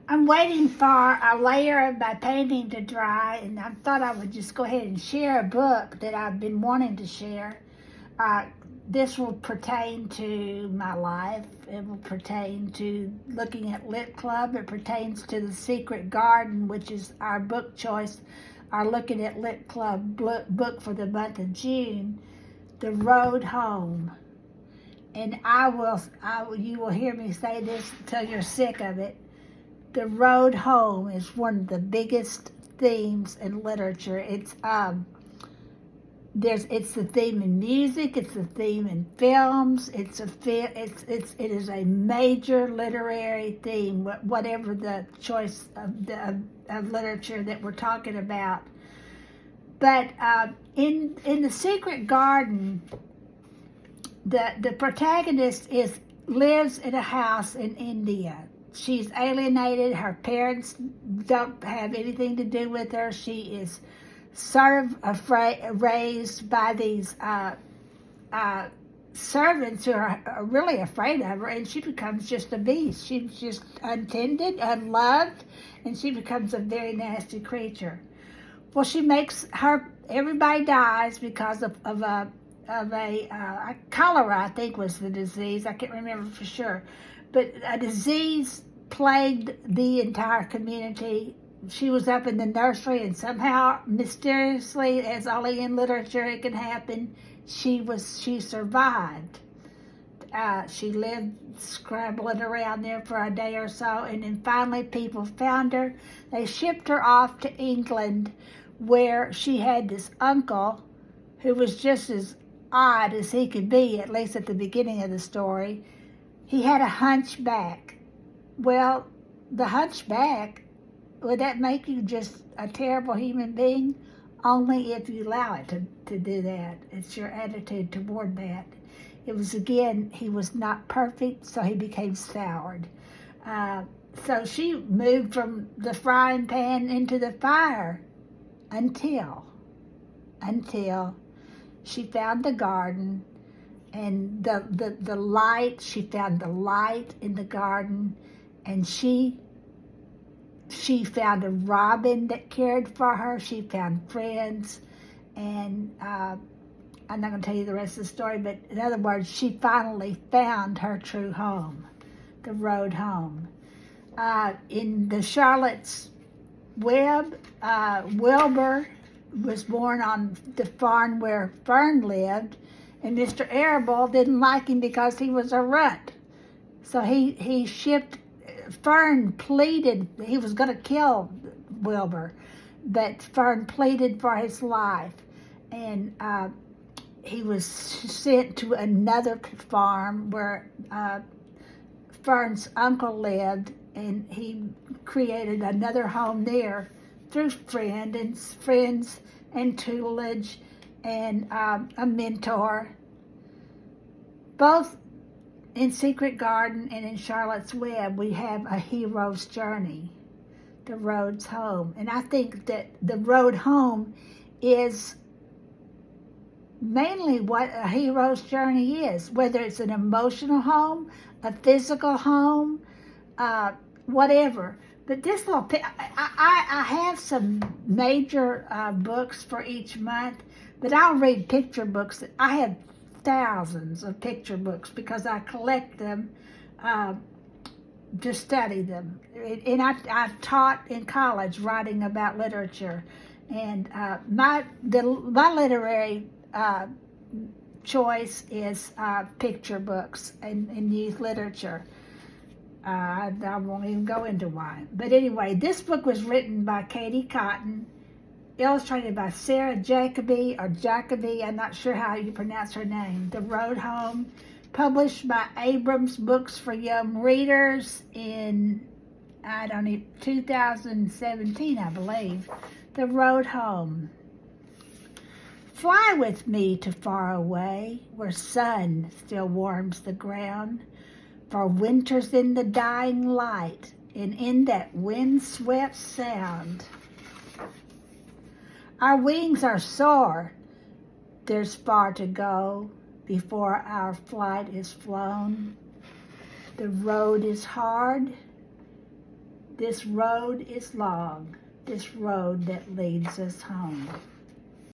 I'm waiting for a layer of my painting to dry, and I thought I would just go ahead and share a book that I've been wanting to share. Uh, this will pertain to my life. It will pertain to looking at Lit Club. It pertains to The Secret Garden, which is our book choice, our Looking at Lit Club book for the month of June, The Road Home. And you will hear me say this until you're sick of it. The road home is one of the biggest themes in literature. It's the theme in music. It's the theme in films. It is a major literary theme. Whatever the choice of literature that we're talking about. But in The Secret Garden, the protagonist lives in a house in India. She's alienated. Her parents don't have anything to do with her. She is sort of raised by these servants who are really afraid of her, and she becomes just a beast. She's just untended, unloved, and she becomes a very nasty creature. Well, everybody dies because of a cholera, I think was the disease. I can't remember for sure. But a disease plagued the entire community. She was up in the nursery, and somehow, mysteriously, as only in literature it can happen, she survived. She lived scrambling around there for a day or so, and then finally people found her. They shipped her off to England, where she had this uncle who was just as odd as he could be, at least at the beginning of the story. He had a hunchback. Well, the hunchback, would that make you just a terrible human being? Only if you allow it to do that. It's your attitude toward that. It was, again, he was not perfect, so he became soured. So she moved from the frying pan into the fire until she found the garden. And the light, she found the light in the garden, and she found a robin that cared for her. She found friends, and I'm not going to tell you the rest of the story, but in other words, she finally found her true home, the road home. In the Charlotte's Web, Wilbur was born on the farm where Fern lived, and Mr. Arable didn't like him because he was a runt. So he shipped, Fern pleaded, he was going to kill Wilbur, but Fern pleaded for his life. And he was sent to another farm where Fern's uncle lived, and he created another home there through friends and tutelage and a mentor. Both in Secret Garden and in Charlotte's Web, we have a hero's journey, the road's home. And I think that the road home is mainly what a hero's journey is, whether it's an emotional home, a physical home, whatever. But this little, I have some major books for each month, but I'll read picture books. I have thousands of picture books because I collect them to study them. And I've taught in college writing about literature. And my literary choice is picture books and youth literature. I won't even go into why. But anyway, this book was written by Katie Cotton, illustrated by Sarah Jacoby, I'm not sure how you pronounce her name. The Road Home, published by Abrams Books for Young Readers in, 2017, I believe. The Road Home. Fly with me to far away, where sun still warms the ground. For winter's in the dying light, and in that wind-swept sound. Our wings are sore, there's far to go before our flight is flown. The road is hard, This road is long, this road that leads us home.